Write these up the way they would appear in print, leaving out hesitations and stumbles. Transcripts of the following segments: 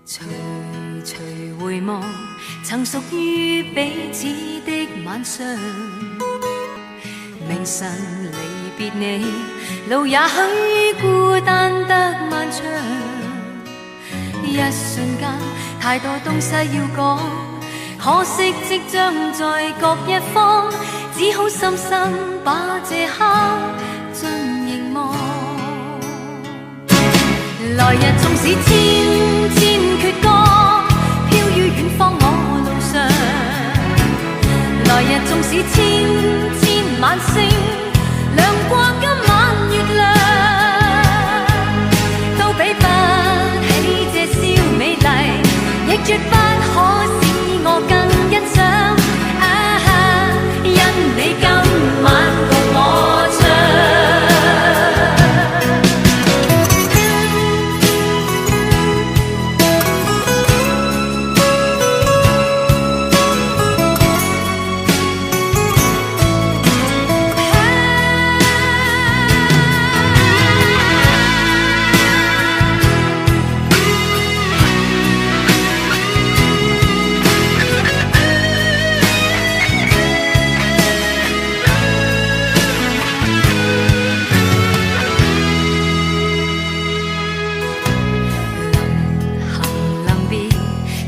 徐徐回望，曾屬於彼此的晚上。明晨離別你，路也許孤單得漫長。一瞬間，太多東西要講，可惜即將在各一方，只好深深把這刻盡凝望。來日縱使千千闕歌，飄於遠方我路上。來日縱使千千晚星，亮過今晚月亮，都比不起這宵美麗，亦絕不可使我更欣賞。因你今晚共我唱。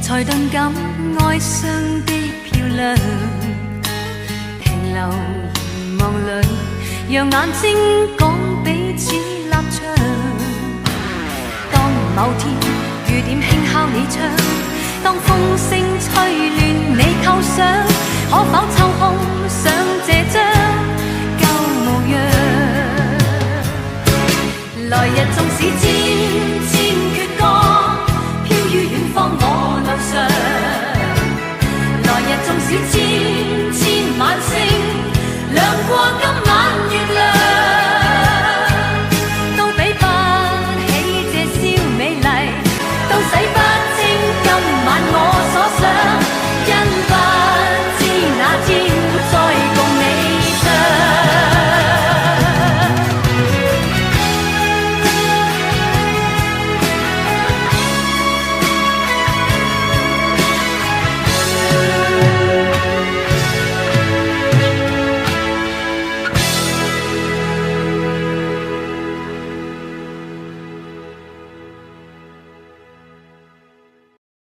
才頓感哀傷的漂亮，停留凝望裏，讓眼睛講彼此立場。當某天雨點輕敲你窗，當風聲吹亂你構想，可否抽空想這張舊模樣？來日縱使知